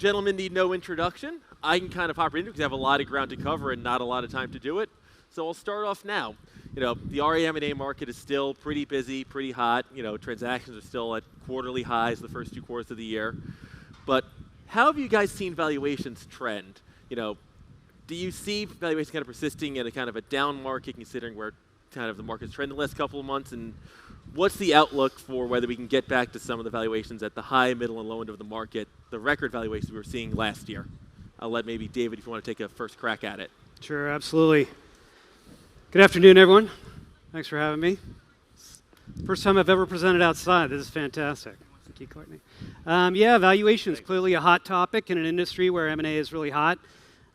gentlemen need no introduction. I can kind of hop right into it because I have a lot of ground to cover and not a lot of time to do it. So I'll start off now. The REM&A market is still pretty busy, pretty hot. Transactions are still at quarterly highs the first 2 quarters of the year. But how have you guys seen valuations trend? Do you see valuations kind of persisting in a kind of a down market, considering where kind of the market's trended the last couple of months? And what's the outlook for whether we can get back to some of the valuations at the high, middle, and low end of the market, the record valuations we were seeing last year? I'll let maybe David, if you want to take a first crack at it. Sure, absolutely. Good afternoon, everyone. Thanks for having me. First time I've ever presented outside. This is fantastic. Thank you, Courtney. Valuation is clearly a hot topic in an industry where M&A is really hot.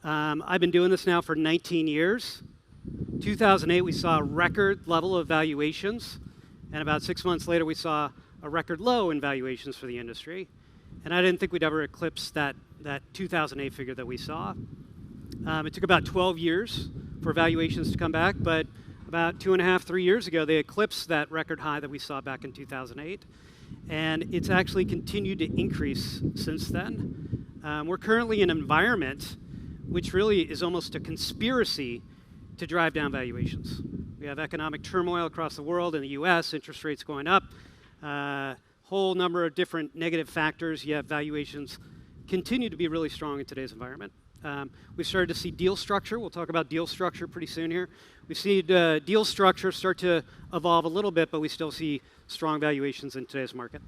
I've been doing this now for 19 years. 2008, we saw a record level of valuations, and about 6 months later, we saw a record low in valuations for the industry. And I didn't think we'd ever eclipse that 2008 figure that we saw. It took about 12 years for valuations to come back, but about 2.5, 3 years ago, they eclipsed that record high that we saw back in 2008. And it's actually continued to increase since then. We're currently in an environment which really is almost a conspiracy to drive down valuations. We have economic turmoil across the world. In the US, interest rates going up, whole number of different negative factors. Yet valuations continue to be really strong in today's environment. We've started to see deal structure. We'll talk about deal structure pretty soon here. We see deal structure start to evolve a little bit, but we still see strong valuations in today's market.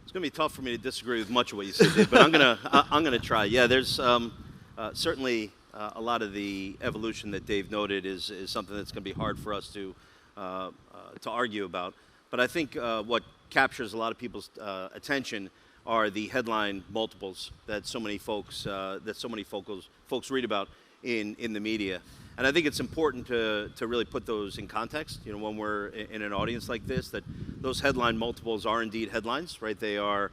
It's going to be tough for me to disagree with much of what you said, Dave, but I'm gonna try. Yeah, there's certainly a lot of the evolution that Dave noted is something that's going to be hard for us to argue about. But I think what captures a lot of people's attention are the headline multiples that so many folks read about in the media. And I think it's important to really put those in context, when we're in an audience like this, that those headline multiples are indeed headlines, right? They are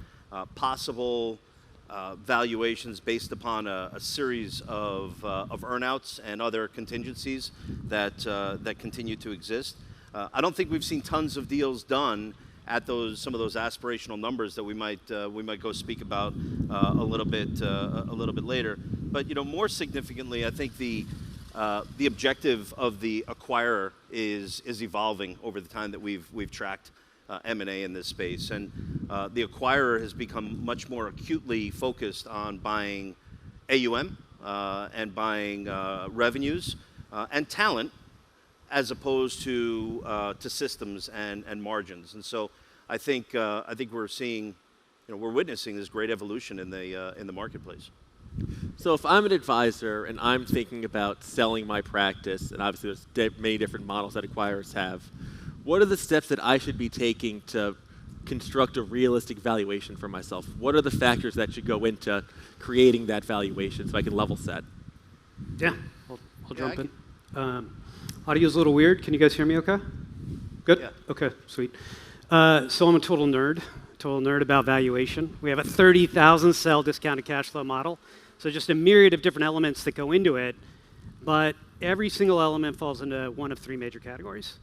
possible valuations based upon a series of earnouts and other contingencies that continue to exist. I don't think we've seen tons of deals done at some of those aspirational numbers that we might go speak about a little bit later. But more significantly, I think the objective of the acquirer is evolving over the time that we've tracked M&A in this space, and the acquirer has become much more acutely focused on buying AUM and buying revenues and talent, as opposed to systems and margins. And so I think we're seeing, we're witnessing this great evolution in the marketplace. So if I'm an advisor and I'm thinking about selling my practice, and obviously there's many different models that acquirers have, what are the steps that I should be taking to construct a realistic valuation for myself? What are the factors that should go into creating that valuation so I can level set? Yeah, I'll jump in. Audio's a little weird. Can you guys hear me okay? Good? Yeah. Okay, sweet. So I'm a total nerd about valuation. We have a 30,000 cell discounted cash flow model. So just a myriad of different elements that go into it, but every single element falls into one of 3 major categories.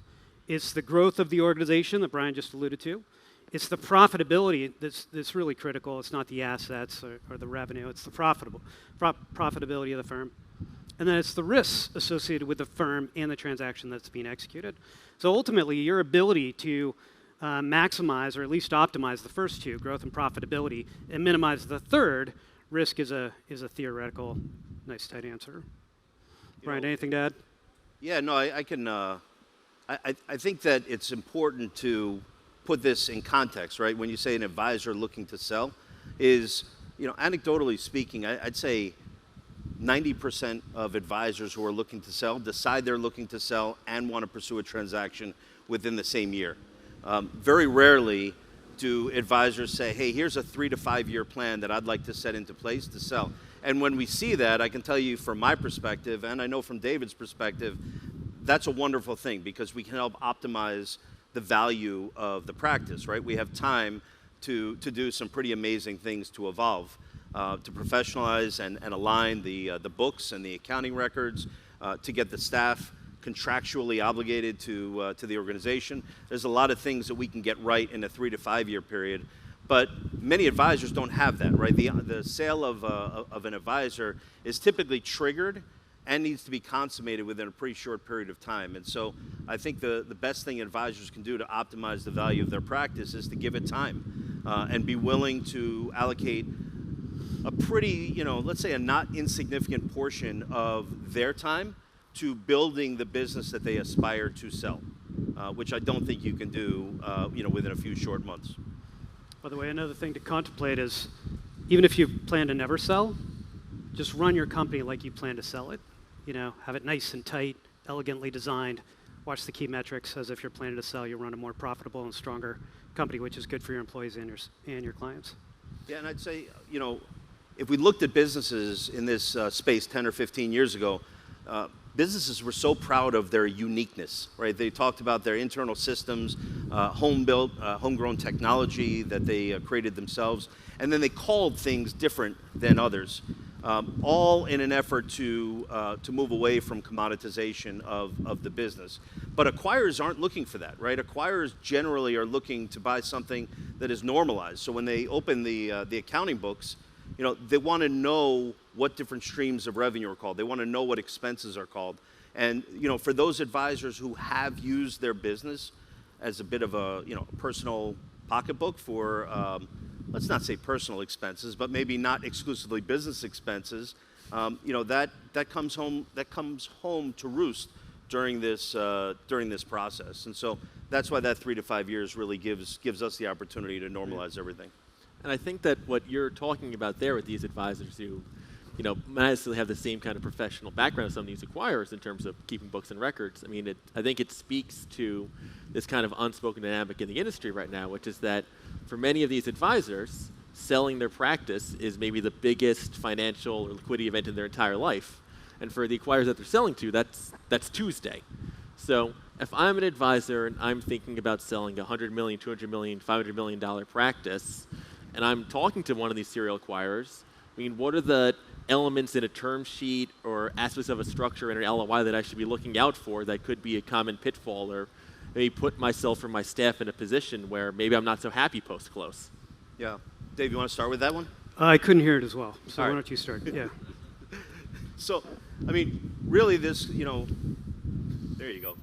It's the growth of the organization that Brian just alluded to. It's the profitability that's really critical. It's not the assets or the revenue. It's the profitability of the firm. And then it's the risks associated with the firm and the transaction that's being executed. So ultimately, your ability to maximize or at least optimize the first 2, growth and profitability, and minimize the third, risk, is a theoretical, nice tight answer. Brian, anything to add? Yeah, no, I can. I think that it's important to put this in context, right? When you say an advisor looking to sell, is anecdotally speaking, I'd say 90% of advisors who are looking to sell decide they're looking to sell and want to pursue a transaction within the same year. Very rarely do advisors say, hey, here's a 3 to 5 year plan that I'd like to set into place to sell. And when we see that, I can tell you from my perspective, and I know from David's perspective, that's a wonderful thing because we can help optimize the value of the practice, right? We have time to do some pretty amazing things to evolve, to professionalize and align the books and the accounting records, to get the staff contractually obligated to the organization. There's a lot of things that we can get right in a 3 to 5 year period. But many advisors don't have that, right? The sale of an advisor is typically triggered and needs to be consummated within a pretty short period of time. And so I think the best thing advisors can do to optimize the value of their practice is to give it time and be willing to allocate a pretty, let's say a not insignificant portion of their time to building the business that they aspire to sell, which I don't think you can do, within a few short months. By the way, another thing to contemplate is, even if you plan to never sell, just run your company like you plan to sell it. Have it nice and tight, elegantly designed. Watch the key metrics as if you're planning to sell. You run a more profitable and stronger company, which is good for your employees and your clients. Yeah, and I'd say, if we looked at businesses in this space 10 or 15 years ago, businesses were so proud of their uniqueness, right? They talked about their internal systems, home-built, homegrown technology that they created themselves, and then they called things different than others, all in an effort to move away from commoditization of the business. But acquirers aren't looking for that, right? Acquirers generally are looking to buy something that is normalized. So when they open the accounting books, they want to know what different streams of revenue are called. They want to know what expenses are called. And, for those advisors who have used their business as a bit of a, personal pocketbook for, let's not say personal expenses, but maybe not exclusively business expenses, that comes home to roost during this process. And so that's why that 3 to 5 years really gives us the opportunity to normalize everything. And I think that what you're talking about there with these advisors who, might necessarily have the same kind of professional background as some of these acquirers in terms of keeping books and records. I mean, I think it speaks to this kind of unspoken dynamic in the industry right now, which is that for many of these advisors, selling their practice is maybe the biggest financial or liquidity event in their entire life. And for the acquirers that they're selling to, that's Tuesday. So if I'm an advisor and I'm thinking about selling a $100 million, $200 million, $500 million practice, and I'm talking to one of these serial acquirers, I mean, what are the elements in a term sheet or aspects of a structure in an LOI that I should be looking out for that could be a common pitfall, or maybe put myself or my staff in a position where maybe I'm not so happy post-close? Yeah. Dave, you want to start with that one? I couldn't hear it as well, so All right. Why don't you start? Yeah. So, I mean, really this, there you go.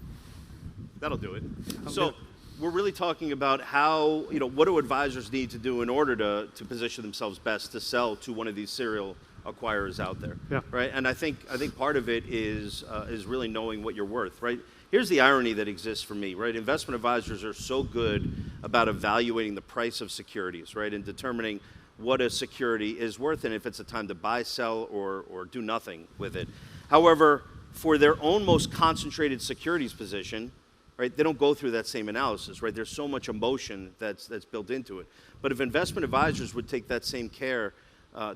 That'll do it. So we're really talking about how, what do advisors need to do in order to position themselves best to sell to one of these serial acquirers out there, yeah. Right? And I think part of it is really knowing what you're worth, right? Here's the irony that exists for me, right? Investment advisors are so good about evaluating the price of securities, right, and determining what a security is worth and if it's a time to buy, sell, or do nothing with it. However, for their own most concentrated securities position, right, they don't go through that same analysis, right? There's so much emotion that's built into it. But if investment advisors would take that same care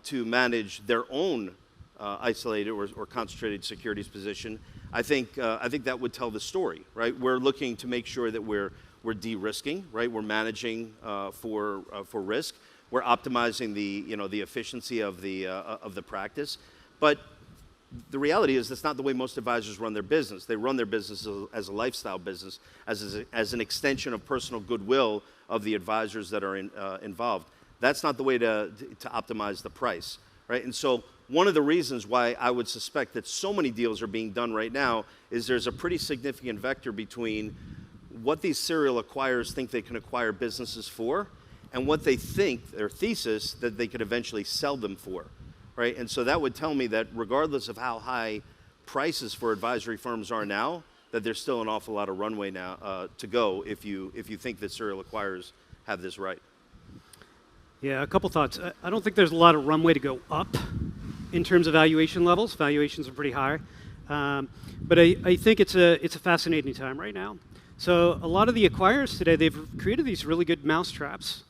to manage their own isolated or concentrated securities position, I think that would tell the story, right? We're looking to make sure that we're de-risking, right? We're managing for risk. We're optimizing the efficiency of the practice, but the reality is that's not the way most advisors run their business. They run their business as a lifestyle business, as an extension of personal goodwill of the advisors that are involved. That's not the way to optimize the price, right? And so one of the reasons why I would suspect that so many deals are being done right now is there's a pretty significant vector between what these serial acquirers think they can acquire businesses for and what they think, their thesis, that they could eventually sell them for. Right? And so that would tell me that regardless of how high prices for advisory firms are now, that there's still an awful lot of runway now to go if you think that serial acquirers have this right. Yeah, a couple thoughts. I don't think there's a lot of runway to go up in terms of valuation levels. Valuations are pretty high. But I think it's a fascinating time right now. So a lot of the acquirers today, they've created these really good mousetraps.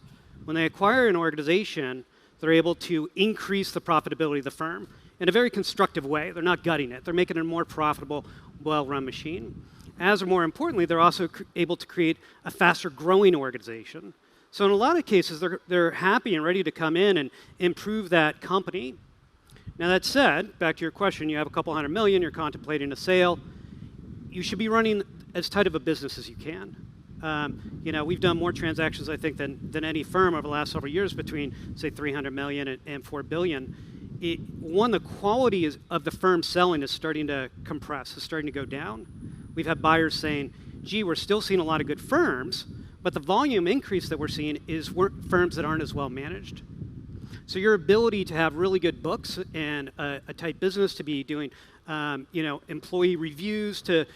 When they acquire an organization, they're able to increase the profitability of the firm in a very constructive way. They're not gutting it. They're making it a more profitable, well-run machine. As or more importantly, they're also able to create a faster growing organization. So in a lot of cases, they're happy and ready to come in and improve that company. Now that said, back to your question, you have a couple $100 million, you're contemplating a sale. You should be running as tight of a business as you can. We've done more transactions, I think, than any firm over the last several years between, say, 300 million and 4 billion. The quality of the firm selling is starting to compress, is starting to go down. We've had buyers saying, gee, we're still seeing a lot of good firms, but the volume increase that we're seeing is firms that aren't as well managed. So your ability to have really good books and a tight business, to be doing employee reviews, to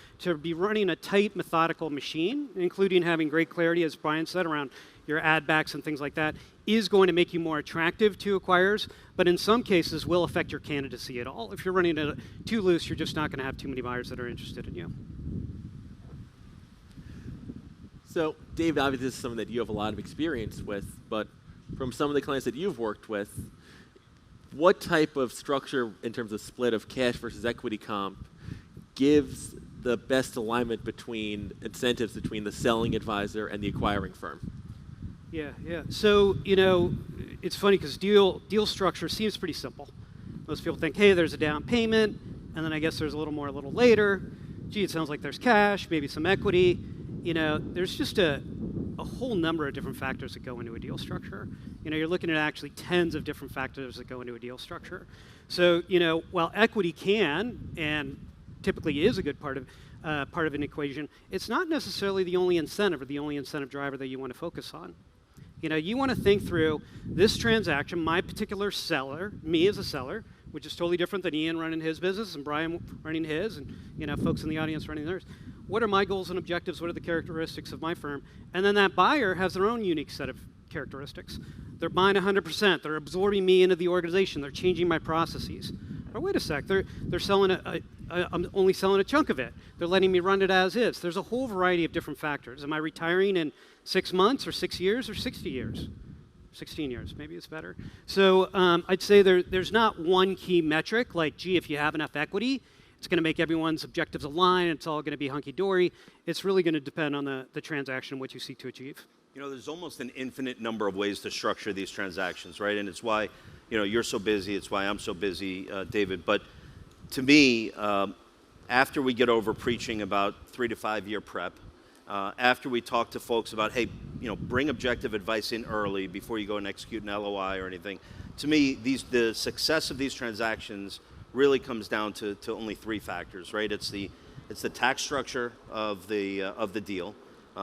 be running a tight, methodical machine, including having great clarity, as Brian said, around your ad backs and things like that, is going to make you more attractive to acquirers, but in some cases will affect your candidacy at all. If you're running it too loose, you're just not going to have too many buyers that are interested in you. So, Dave, obviously this is something that you have a lot of experience with, but from some of the clients that you've worked with, what type of structure in terms of split of cash versus equity comp gives the best alignment between incentives between the selling advisor and the acquiring firm? Yeah. So, it's funny because deal structure seems pretty simple. Most people think, hey, there's a down payment, and then I guess there's a little more a little later. Gee, it sounds like there's cash, maybe some equity. There's just a whole number of different factors that go into a deal structure. You're looking at actually tens of different factors that go into a deal structure. So, while equity can and typically is a good part of an equation, it's not necessarily the only incentive or the only incentive driver that you want to focus on. You want to think through this transaction, my particular seller, me as a seller, which is totally different than Ian running his business and Brian running his and folks in the audience running theirs. What are my goals and objectives? What are the characteristics of my firm? And then that buyer has their own unique set of characteristics. They're buying 100%. They're absorbing me into the organization. They're changing my processes. Or wait a sec, they're selling I'm only selling a chunk of it. They're letting me run it as is. There's a whole variety of different factors. Am I retiring in 6 months or 6 years or 60 years? 16 years, maybe it's better. So I'd say there's not one key metric like, gee, if you have enough equity, it's going to make everyone's objectives align, and it's all going to be hunky-dory. It's really going to depend on the transaction, what you seek to achieve. There's almost an infinite number of ways to structure these transactions, right? And it's why, you're so busy. It's why I'm so busy, David. But to me, after we get over preaching about 3 to 5 year prep, after we talk to folks about, hey, bring objective advice in early before you go and execute an LOI or anything, to me, the success of these transactions really comes down to only 3 factors, right? It's the tax structure of the deal,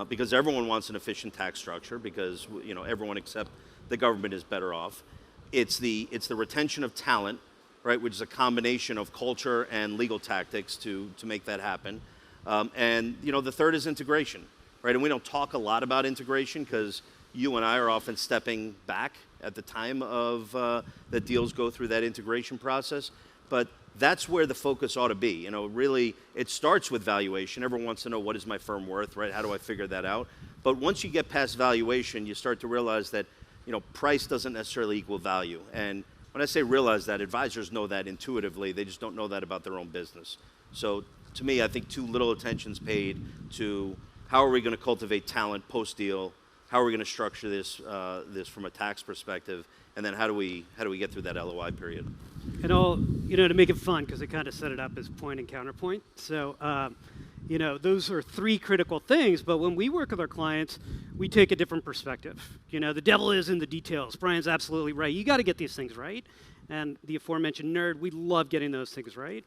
because everyone wants an efficient tax structure because everyone except the government is better off. It's the retention of talent, right, which is a combination of culture and legal tactics to make that happen. And the third is integration, right? And we don't talk a lot about integration because you and I are often stepping back at the time of that deals go through that integration process. But that's where the focus ought to be. Really, it starts with valuation. Everyone wants to know, what is my firm worth, right? How do I figure that out? But once you get past valuation, you start to realize that, price doesn't necessarily equal value. And when I say realize that, advisors know that intuitively. They just don't know that about their own business. So to me, I think too little attention's paid to how are we going to cultivate talent post-deal, how are we going to structure this from a tax perspective, and then how do we get through that LOI period? And to make it fun, because they kind of set it up as point and counterpoint. So, those are 3 critical things, but when we work with our clients, we take a different perspective. The devil is in the details. Brian's absolutely right. You got to get these things right. And the aforementioned nerd, we love getting those things right.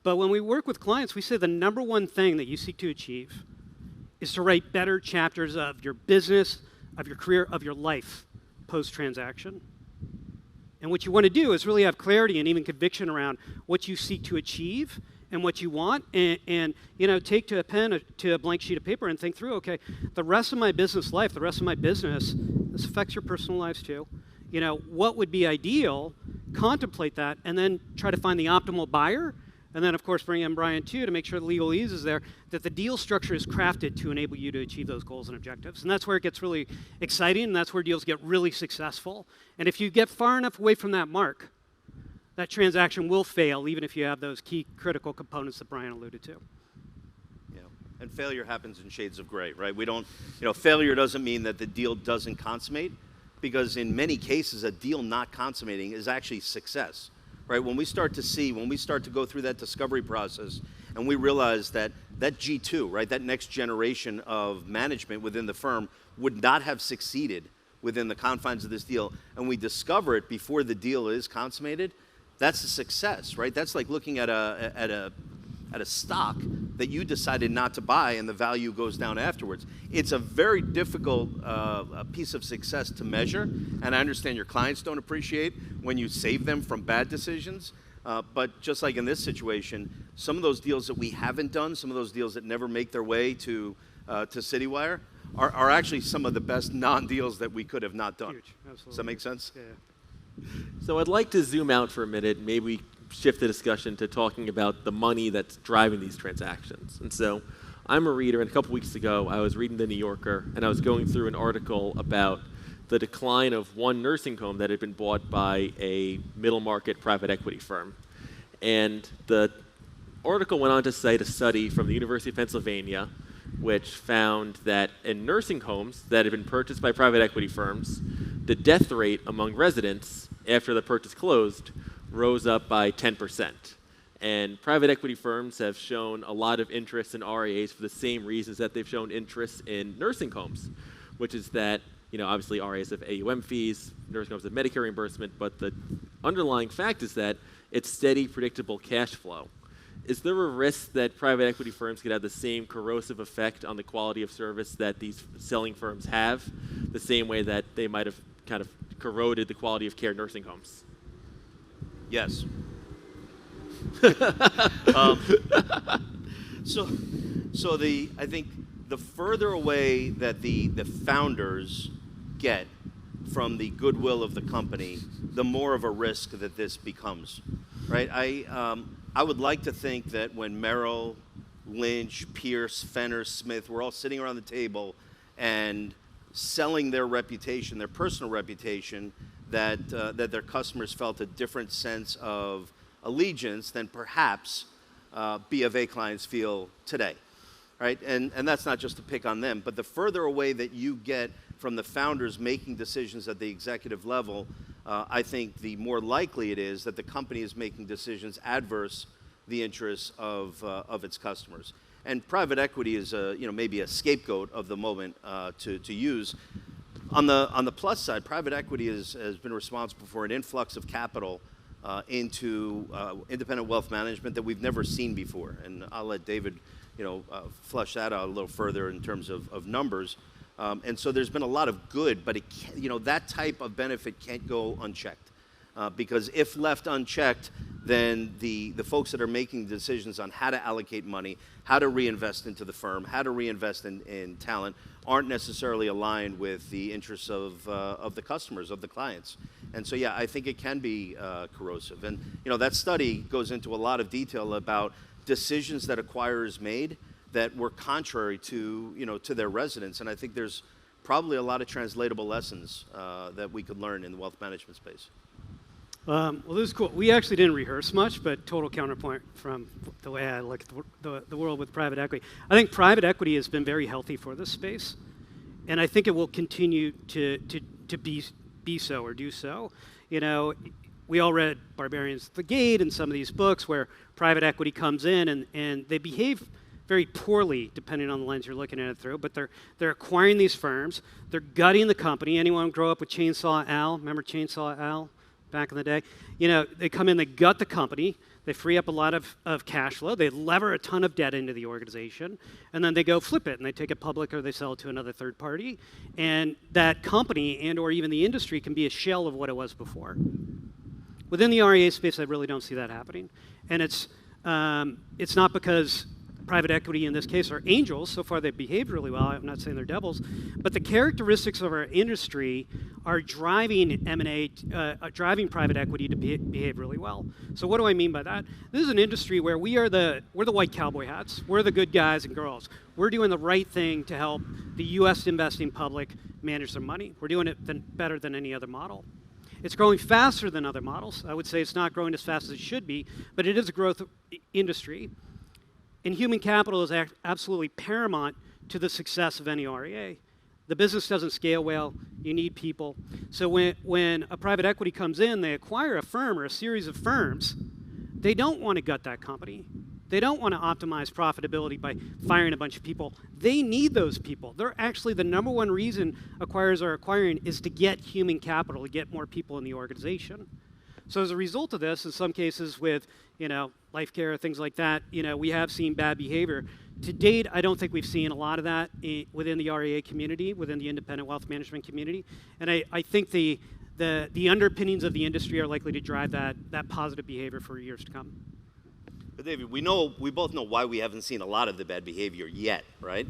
But when we work with clients, we say the number one thing that you seek to achieve is to write better chapters of your business, of your career, of your life post-transaction. And what you want to do is really have clarity and even conviction around what you seek to achieve and what you want, and take to a pen, to a blank sheet of paper and think through, okay, the rest of my business life, the rest of my business, this affects your personal lives too. What would be ideal, contemplate that, and then try to find the optimal buyer. And then, of course, bring in Brian, too, to make sure the legalese is there, that the deal structure is crafted to enable you to achieve those goals and objectives. And that's where it gets really exciting, and that's where deals get really successful. And if you get far enough away from that mark, that transaction will fail, even if you have those key critical components that Brian alluded to. Yeah, and failure happens in shades of gray, right? We don't, failure doesn't mean that the deal doesn't consummate, because in many cases, a deal not consummating is actually success. right? When we start to go through that discovery process, and we realize that G2, right, that next generation of management within the firm would not have succeeded within the confines of this deal, and we discover it before the deal is consummated, that's a success, right? That's like looking at a stock that you decided not to buy and the value goes down afterwards. It's a very difficult piece of success to measure, and I understand your clients don't appreciate when you save them from bad decisions, but just like in this situation, some of those deals that we haven't done, some of those deals that never make their way to Citywire, are actually some of the best non-deals that we could have not done. Huge, absolutely. Does that make sense? Yeah. So I'd like to zoom out for a minute. Maybe we shift the discussion to talking about the money that's driving these transactions. And so I'm a reader, and a couple weeks ago I was reading The New Yorker, and I was going through an article about the decline of one nursing home that had been bought by a middle market private equity firm. And the article went on to cite a study from the University of Pennsylvania which found that in nursing homes that had been purchased by private equity firms, the death rate among residents after the purchase closed rose up by 10%. And private equity firms have shown a lot of interest in RIAs for the same reasons that they've shown interest in nursing homes, which is that, obviously RIAs have AUM fees, nursing homes have Medicare reimbursement, but the underlying fact is that it's steady, predictable cash flow. Is there a risk that private equity firms could have the same corrosive effect on the quality of service that these selling firms have, the same way that they might have kind of corroded the quality of care nursing homes? Yes. I think the further away that the founders get from the goodwill of the company, the more of a risk that this becomes, right? I would like to think that when Merrill, Lynch, Pierce, Fenner, Smith were all sitting around the table and selling their reputation, their personal reputation, that their customers felt a different sense of allegiance than perhaps B of A clients feel today, right? And that's not just to pick on them, but the further away that you get from the founders making decisions at the executive level, I think the more likely it is that the company is making decisions adverse the interests of its customers. And private equity is maybe a scapegoat of the moment to use. On the plus side, private equity has been responsible for an influx of capital into independent wealth management that we've never seen before. And I'll let David flesh that out a little further in terms of numbers. And so there's been a lot of good, but that type of benefit can't go unchecked. Because if left unchecked, then the folks that are making decisions on how to allocate money, how to reinvest into the firm, how to reinvest in talent, aren't necessarily aligned with the interests of the customers, of the clients. And so, yeah, I think it can be corrosive. And, that study goes into a lot of detail about decisions that acquirers made that were contrary to their residents. And I think there's probably a lot of translatable lessons that we could learn in the wealth management space. Well, this is cool. We actually didn't rehearse much, but total counterpoint from the way I look at the world with private equity. I think private equity has been very healthy for this space, and I think it will continue to be so or do so. We all read Barbarians at the Gate and some of these books where private equity comes in and they behave very poorly, depending on the lens you're looking at it through, but they're acquiring these firms, they're gutting the company. Anyone grow up with Chainsaw Al? Remember Chainsaw Al back in the day? They come in, they gut the company, they free up a lot of cash flow, they lever a ton of debt into the organization, and then they go flip it, and they take it public or they sell it to another third party, and that company and or even the industry can be a shell of what it was before. Within the RIA space, I really don't see that happening. And it's not because private equity in this case are angels. So far they've behaved really well. I'm not saying they're devils. But the characteristics of our industry are driving M&A, driving private equity to behave really well. So what do I mean by that? This is an industry where we're the white cowboy hats. We're the good guys and girls. We're doing the right thing to help the U.S. investing public manage their money. We're doing it better than any other model. It's growing faster than other models. I would say it's not growing as fast as it should be, but it is a growth industry. And human capital is absolutely paramount to the success of any REA. The business doesn't scale well. You need people. So when a private equity comes in, they acquire a firm or a series of firms, they don't want to gut that company. They don't want to optimize profitability by firing a bunch of people. They need those people. They're actually the number one reason acquirers are acquiring is to get human capital, to get more people in the organization. So as a result of this, in some cases with, life care, things like that, we have seen bad behavior. To date, I don't think we've seen a lot of that within the RIA community, within the independent wealth management community. And I think the underpinnings of the industry are likely to drive that positive behavior for years to come. But David, we both know why we haven't seen a lot of the bad behavior yet, right?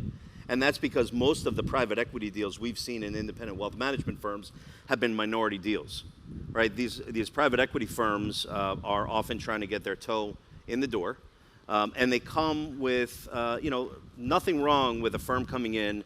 And that's because most of the private equity deals we've seen in independent wealth management firms have been minority deals, right? These private equity firms are often trying to get their toe in the door, and they come with, nothing wrong with a firm coming in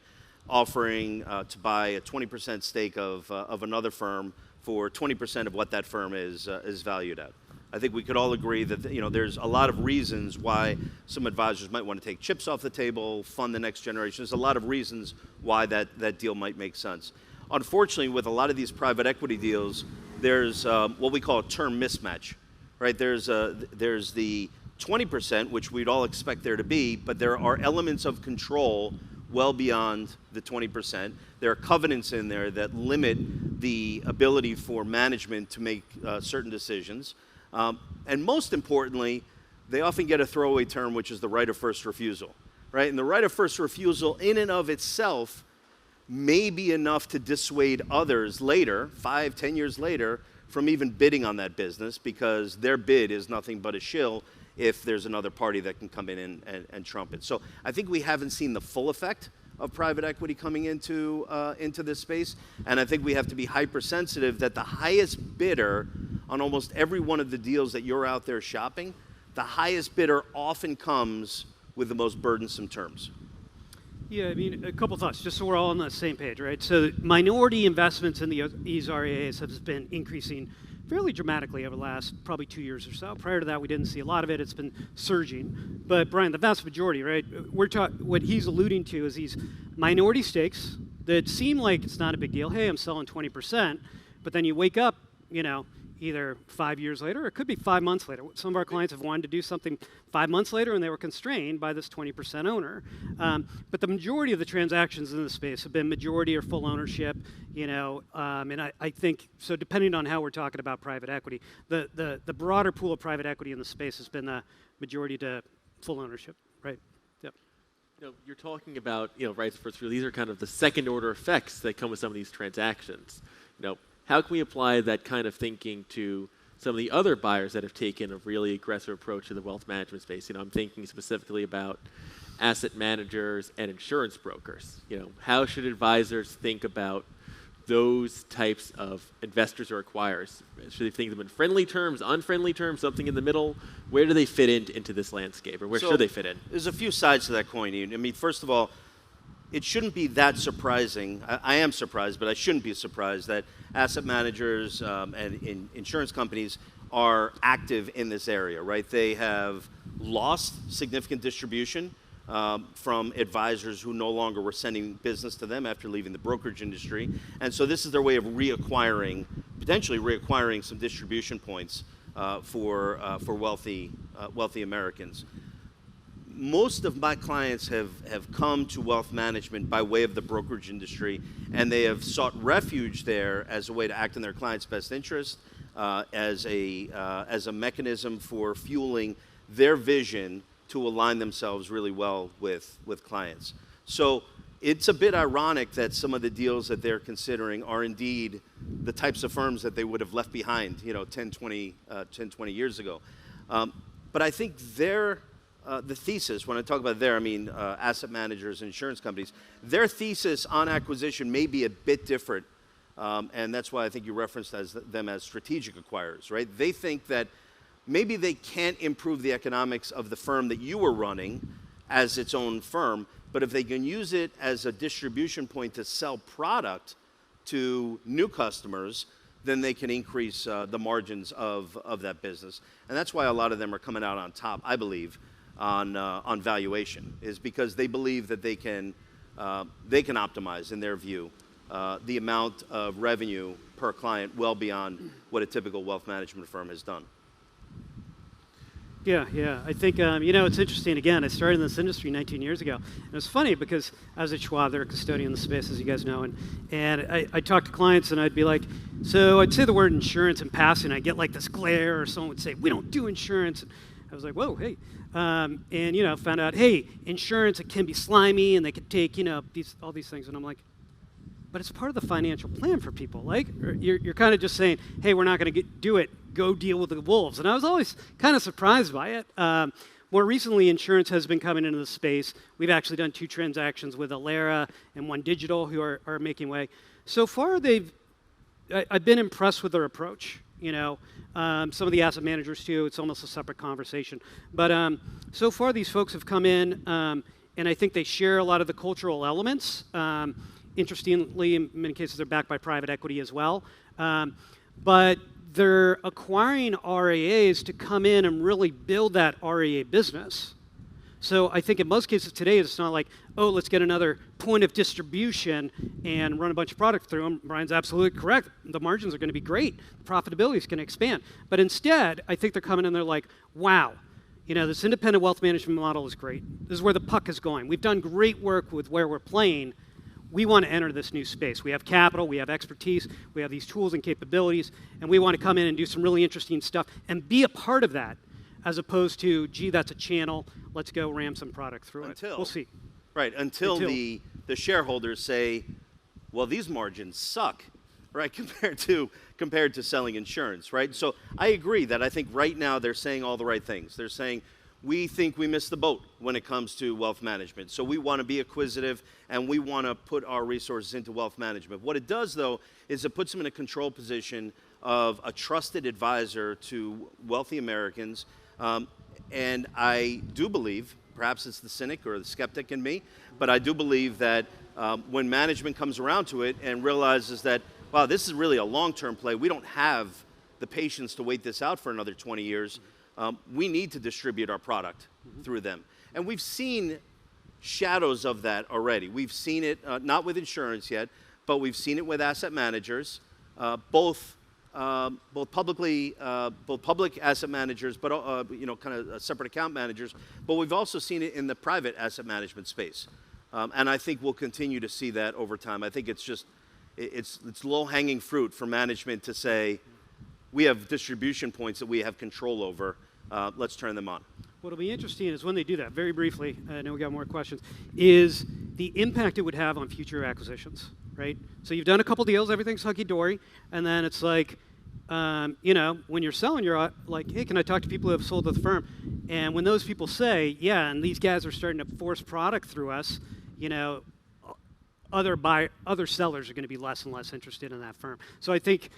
offering to buy a 20% stake of another firm for 20% of what that firm is valued at. I think we could all agree that there's a lot of reasons why some advisors might want to take chips off the table, fund the next generation. There's a lot of reasons why that deal might make sense. Unfortunately, with a lot of these private equity deals, there's what we call a term mismatch, right? There's the 20%, which we'd all expect there to be, but there are elements of control well beyond the 20%. There are covenants in there that limit the ability for management to make certain decisions. And most importantly, they often get a throwaway term, which is the right of first refusal, right? And the right of first refusal in and of itself may be enough to dissuade others later, 5, 10 years later, from even bidding on that business because their bid is nothing but a shill if there's another party that can come in and trump it. So I think we haven't seen the full effect of private equity coming into this space, and I think we have to be hypersensitive that the highest bidder on almost every one of the deals that you're out there shopping, the highest bidder often comes with the most burdensome terms. Yeah, I mean, a couple thoughts, just so we're all on the same page, right? So minority investments in these RIAs have been increasing fairly dramatically over the last probably 2 years or so. Prior to that, we didn't see a lot of it. It's been surging. But Brian, the vast majority, right? What he's alluding to is these minority stakes that seem like it's not a big deal. Hey, I'm selling 20%, but then you wake up, either 5 years later, or it could be 5 months later. Some of our clients have wanted to do something 5 months later, and they were constrained by this 20% owner. But the majority of the transactions in this space have been majority or full ownership, and I think, so depending on how we're talking about private equity, the broader pool of private equity in the space has been the majority to full ownership, right? Yep. You're talking about, rights of first refusal. These are kind of the second order effects that come with some of these transactions. How can we apply that kind of thinking to some of the other buyers that have taken a really aggressive approach to the wealth management space? I'm thinking specifically about asset managers and insurance brokers. How should advisors think about those types of investors or acquirers? Should they think of them in friendly terms, unfriendly terms, something in the middle? Where do they fit into this landscape, or where should they fit in? There's a few sides to that coin, Ian. I mean, first of all, it shouldn't be that surprising. I am surprised, but I shouldn't be surprised that asset managers and insurance companies are active in this area, right? They have lost significant distribution from advisors who no longer were sending business to them after leaving the brokerage industry. And so this is their way of potentially reacquiring some distribution points for wealthy Americans. Most of my clients have come to wealth management by way of the brokerage industry, and they have sought refuge there as a way to act in their clients' best interest, as a mechanism for fueling their vision to align themselves really well with clients. So it's a bit ironic that some of the deals that they're considering are indeed the types of firms that they would have left behind, 10, 20 years ago. But I think the thesis, when I talk about asset managers and insurance companies, their thesis on acquisition may be a bit different, and that's why I think you referenced them as strategic acquirers, right? They think that maybe they can't improve the economics of the firm that you were running as its own firm, but if they can use it as a distribution point to sell product to new customers, then they can increase the margins of that business. And that's why a lot of them are coming out on top, I believe, on valuation, is because they believe that they can they can optimize, in their view, the amount of revenue per client well beyond what a typical wealth management firm has done. Yeah. I think, it's interesting. Again, I started in this industry 19 years ago. And it was funny because I was at Schwab, they're a custodian in the space, as you guys know. And I talked to clients and I'd be like, so I'd say the word insurance in passing. I'd get like this glare, or someone would say, we don't do insurance. And I was like, whoa, hey. Found out, hey, insurance, it can be slimy and they could take, all these things. And I'm like, but it's part of the financial plan for people. Like, you're kind of just saying, hey, we're not going to do it. Go deal with the wolves. And I was always kind of surprised by it. More recently, insurance has been coming into the space. We've actually done 2 transactions with Alera and One Digital, who are making way. So far, I've been impressed with their approach. Some of the asset managers too. It's almost a separate conversation. But so far, these folks have come in, and I think they share a lot of the cultural elements. Interestingly, in many cases, they're backed by private equity as well. But they're acquiring RIAs to come in and really build that RIA business. So I think in most cases today, it's not like, oh, let's get another point of distribution and run a bunch of product through them. Brian's absolutely correct. The margins are going to be great. The profitability is going to expand. But instead, I think they're coming in, they're like, wow, this independent wealth management model is great. This is where the puck is going. We've done great work with where we're playing. We want to enter this new space. We have capital, we have expertise, we have these tools and capabilities, and we want to come in and do some really interesting stuff and be a part of that, as opposed to, gee, that's a channel, let's go ram some product through it. We'll see. Right, until the shareholders say, well, these margins suck, right, compared to selling insurance, right? So I agree that I think right now they're saying all the right things. They're saying, we think we missed the boat when it comes to wealth management. So we want to be acquisitive and we want to put our resources into wealth management. What it does, though, is it puts them in a control position of a trusted advisor to wealthy Americans. And I do believe, perhaps it's the cynic or the skeptic in me, but I do believe that when management comes around to it and realizes that, wow, this is really a long-term play, we don't have the patience to wait this out for another 20 years, we need to distribute our product through them. And we've seen shadows of that already. We've seen it, not with insurance yet, but we've seen it with asset managers, both public asset managers, but kind of separate account managers. But we've also seen it in the private asset management space, and I think we'll continue to see that over time. I think it's low-hanging fruit for management to say, we have distribution points that we have control over. Let's turn them on. What'll be interesting is when they do that, very briefly, I know we got more questions, is the impact it would have on future acquisitions, right? So you've done a couple deals, everything's hunky-dory, and then it's like, when you're selling, you're like, hey, can I talk to people who have sold to the firm? And when those people say, yeah, and these guys are starting to force product through us, other sellers are going to be less and less interested in that firm. So I think,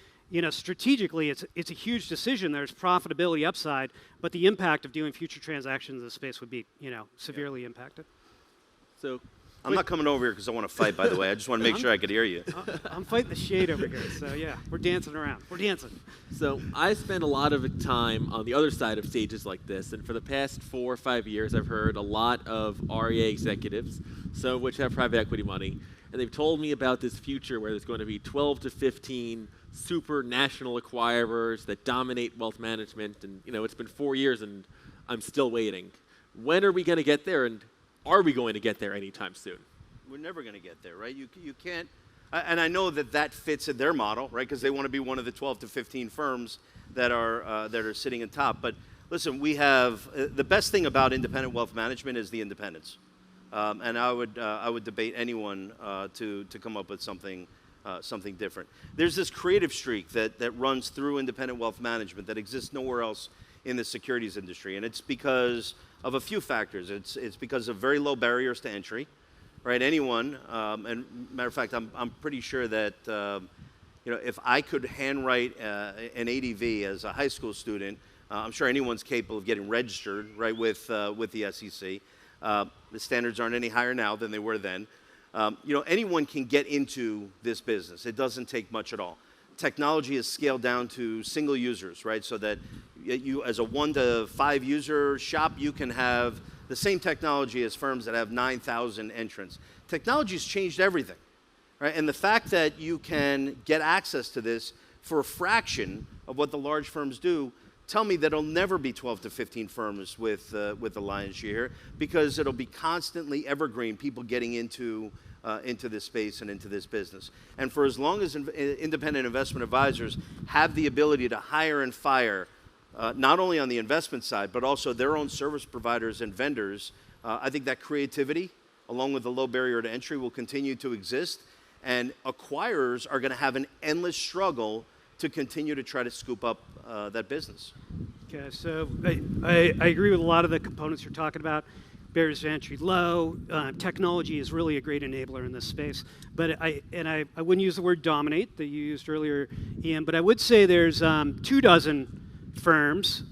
strategically, it's a huge decision. There's profitability upside, but the impact of doing future transactions in the space would be, severely impacted. So I'm not coming over here because I want to fight, by the way. I just want to make sure I could hear you. I'm fighting the shade over here, so yeah, we're dancing around. We're dancing. So I spend a lot of time on the other side of stages like this, and for the past 4 or 5 years, I've heard a lot of REA executives, some of which have private equity money, and they've told me about this future where there's going to be 12 to 15 super national acquirers that dominate wealth management, and it's been 4 years and I'm still waiting. When are we going to get there, and are we going to get there anytime soon? We're never going to get there, right? You can't, and I know that fits in their model, right? Because they want to be one of the 12 to 15 firms that are sitting in top. But listen, we have the best thing about independent wealth management is the independence, and I would debate anyone to come up with something different. There's this creative streak that runs through independent wealth management that exists nowhere else in the securities industry, and it's because of a few factors. It's because of very low barriers to entry, right? Anyone, and matter of fact, I'm pretty sure that if I could handwrite an ADV as a high school student, I'm sure anyone's capable of getting registered, right, with the SEC. The standards aren't any higher now than they were then. Anyone can get into this business. It doesn't take much at all. Technology is scaled down to single users, right? So that you, as a 1 to 5 user shop, you can have the same technology as firms that have 9,000 entrants. Technology's changed everything, right? And the fact that you can get access to this for a fraction of what the large firms do, tell me that it'll never be 12 to 15 firms with the lion's share here, because it'll be constantly evergreen, people getting into this space and into this business. And for as long as independent investment advisors have the ability to hire and fire, not only on the investment side, but also their own service providers and vendors, I think that creativity, along with the low barrier to entry, will continue to exist. And acquirers are going to have an endless struggle to continue to try to scoop up that business. Okay, so I agree with a lot of the components you're talking about. Barriers to entry low. Technology is really a great enabler in this space. But I wouldn't use the word dominate that you used earlier, Ian, but I would say there's 24 firms.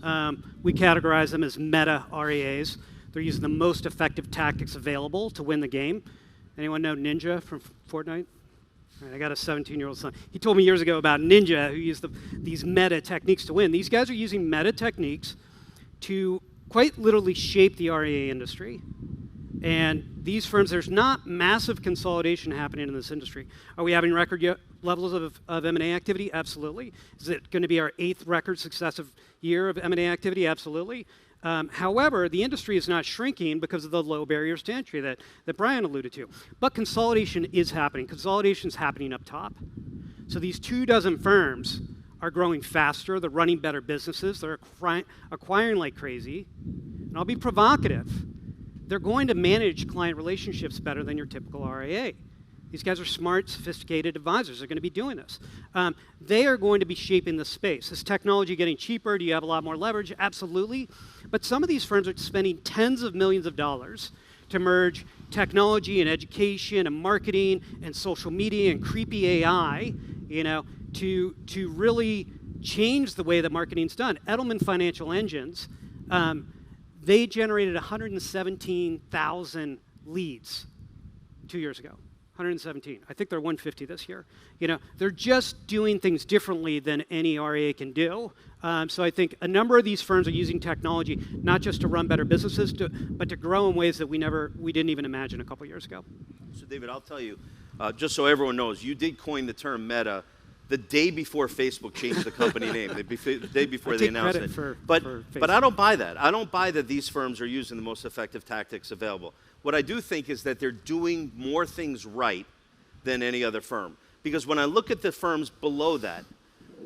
We categorize them as meta RIAs. They're using the most effective tactics available to win the game. Anyone know Ninja from Fortnite? Right, I got a 17-year-old son. He told me years ago about Ninja, who used these meta techniques to win. These guys are using meta techniques to quite literally shape the RIA industry. And these firms, there's not massive consolidation happening in this industry. Are we having record levels of M&A activity? Absolutely. Is it going to be our 8th record successive year of M&A activity? Absolutely. However, the industry is not shrinking because of the low barriers to entry that Brian alluded to. But consolidation is happening. Consolidation is happening up top. So these 24 firms are growing faster. They're running better businesses. They're acquiring like crazy. And I'll be provocative. They're going to manage client relationships better than your typical RIA. These guys are smart, sophisticated advisors. They're going to be doing this. They are going to be shaping the space. Is technology getting cheaper? Do you have a lot more leverage? Absolutely. But some of these firms are spending tens of millions of dollars to merge technology and education and marketing and social media and creepy AI, to really change the way that marketing's done. Edelman Financial Engines, they generated 117,000 leads 2 years ago. 117. I think they're 150 this year. They're just doing things differently than any RIA can do. So I think a number of these firms are using technology not just to run better businesses, but to grow in ways that we didn't even imagine a couple years ago. So David, I'll tell you, just so everyone knows, you did coin the term meta the day before Facebook changed the company name, the day before they announced it. But I don't buy that. I don't buy that these firms are using the most effective tactics available. What I do think is that they're doing more things right than any other firm. Because when I look at the firms below that,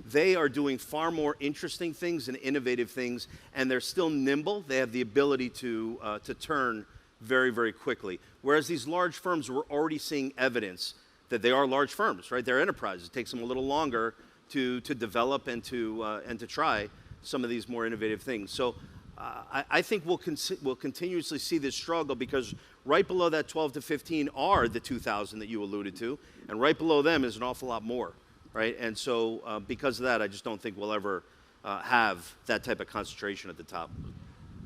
they are doing far more interesting things and innovative things, and they're still nimble. They have the ability to turn very, very quickly. Whereas these large firms, we're already seeing evidence that they are large firms, right? They're enterprises. It takes them a little longer to develop and to try some of these more innovative things. So I think we'll continuously see this struggle, because right below that 12 to 15 are the 2,000 that you alluded to, and right below them is an awful lot more, right? And so because of that, I just don't think we'll ever have that type of concentration at the top.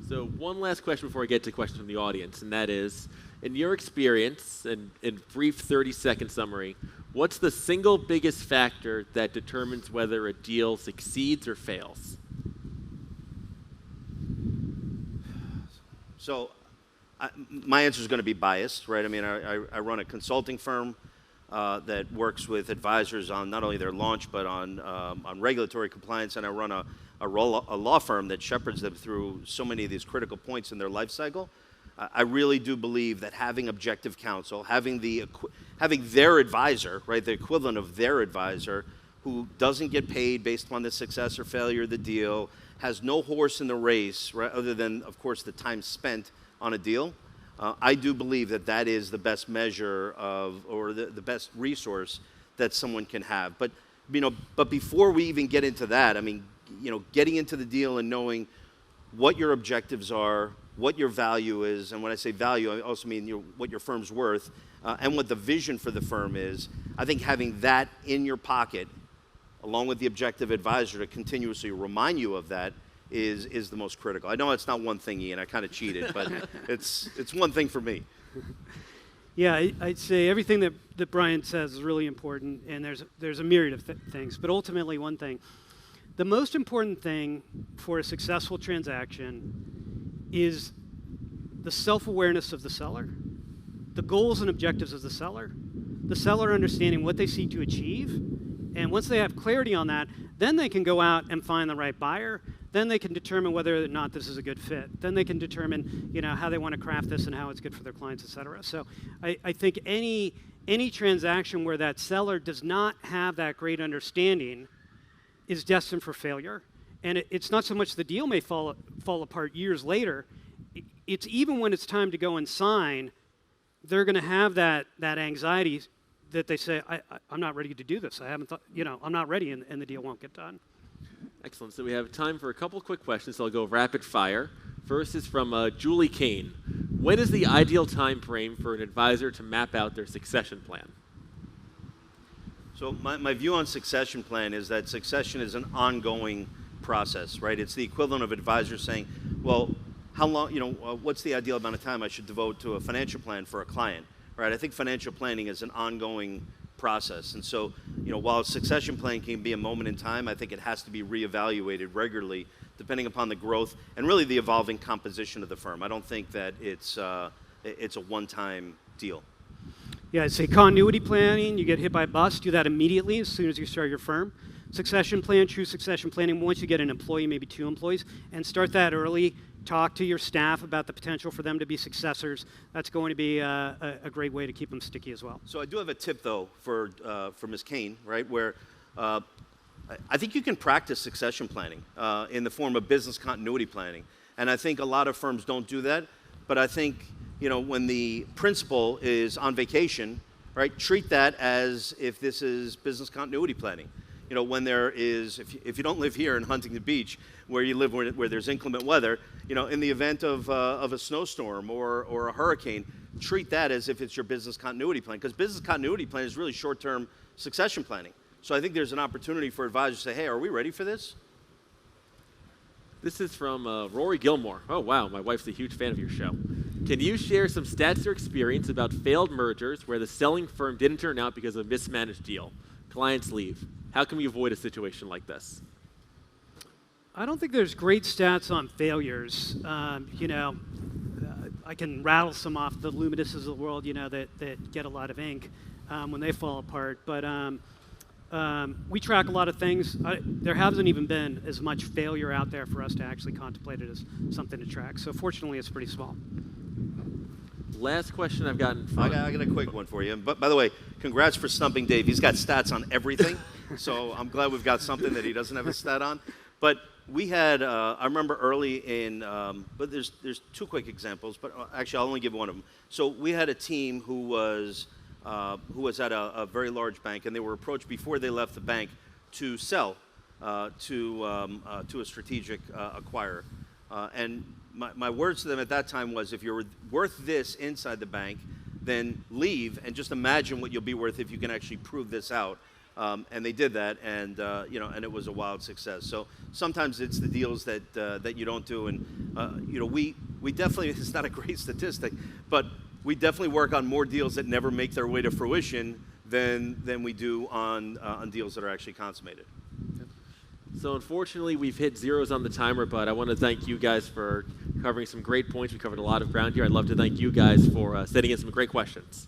So one last question before I get to questions from the audience, and that is, in your experience, and in brief 30-second summary, what's the single biggest factor that determines whether a deal succeeds or fails? So my answer is going to be biased, right? I mean, I run a consulting firm that works with advisors on not only their launch, but on regulatory compliance, and I run a law firm that shepherds them through so many of these critical points in their life cycle. I really do believe that having objective counsel, having their advisor, right, the equivalent of their advisor, who doesn't get paid based upon the success or failure of the deal, has no horse in the race, right, other than, of course, the time spent on a deal. I do believe that is the best measure of, or the best resource that someone can have. But before we even get into that, I mean, getting into the deal and knowing what your objectives are, what your value is, and when I say value, I also mean what your firm's worth, and what the vision for the firm is. I think having that in your pocket, along with the objective advisor to continuously remind you of that, is the most critical. I know it's not one thing, Ian. I kind of cheated, but it's one thing for me. Yeah, I'd say everything that Brian says is really important, and there's a myriad of things. But ultimately, one thing, the most important thing for a successful transaction is the self-awareness of the seller, the goals and objectives of the seller understanding what they seek to achieve, and once they have clarity on that, then they can go out and find the right buyer. Then they can determine whether or not this is a good fit. Then they can determine, how they want to craft this and how it's good for their clients, et cetera. So I think any transaction where that seller does not have that great understanding is destined for failure. And it's not so much the deal may fall apart years later. It's even when it's time to go and sign, they're going to have that anxiety that they say, I'm not ready to do this. I haven't thought, I'm not ready, and the deal won't get done. Excellent. So we have time for a couple quick questions. So I'll go rapid fire. First is from Julie Kane. When is the ideal time frame for an advisor to map out their succession plan? So my view on succession plan is that succession is an ongoing process, right? It's the equivalent of advisors saying, well, how long, what's the ideal amount of time I should devote to a financial plan for a client, right? I think financial planning is an ongoing process. And so, while succession planning can be a moment in time, I think it has to be reevaluated regularly depending upon the growth and really the evolving composition of the firm. I don't think that it's a one-time deal. Yeah, I'd say continuity planning, you get hit by a bus, do that immediately as soon as you start your firm. Succession plan, true succession planning, once you get an employee, maybe 2 employees, and start that early. Talk to your staff about the potential for them to be successors. That's going to be a great way to keep them sticky as well. So I do have a tip, though, for Ms. Kane, right, where I think you can practice succession planning in the form of business continuity planning. And I think a lot of firms don't do that. But I think, when the principal is on vacation, right, treat that as if this is business continuity planning. When there is, if you don't live here in Huntington Beach, where you live where there's inclement weather, in the event of a snowstorm or a hurricane, treat that as if it's your business continuity plan. Because business continuity plan is really short-term succession planning. So I think there's an opportunity for advisors to say, hey, are we ready for this? This is from Rory Gilmore. Oh, wow, my wife's a huge fan of your show. Can you share some stats or experience about failed mergers where the selling firm didn't turn out because of a mismanaged deal? Clients leave. How can we avoid a situation like this? I don't think there's great stats on failures. I can rattle some off the Luminuses of the world, that get a lot of ink when they fall apart. But we track a lot of things. There hasn't even been as much failure out there for us to actually contemplate it as something to track. So fortunately, it's pretty small. Last question I've gotten. I got a quick one for you. But by the way, congrats for stumping Dave. He's got stats on everything. So I'm glad we've got something that he doesn't have a stat on. But we had, I remember early in, but there's 2 quick examples, but actually I'll only give one of them. So we had a team who was at a very large bank, and they were approached before they left the bank to sell to a strategic acquirer. And my words to them at that time was, if you're worth this inside the bank, then leave and just imagine what you'll be worth if you can actually prove this out. And they did that, and and it was a wild success. So sometimes it's the deals that you don't do, and we definitely, it's not a great statistic, but we definitely work on more deals that never make their way to fruition than we do on deals that are actually consummated. So unfortunately, we've hit zeros on the timer, but I want to thank you guys for covering some great points. We covered a lot of ground here. I'd love to thank you guys for sending in some great questions.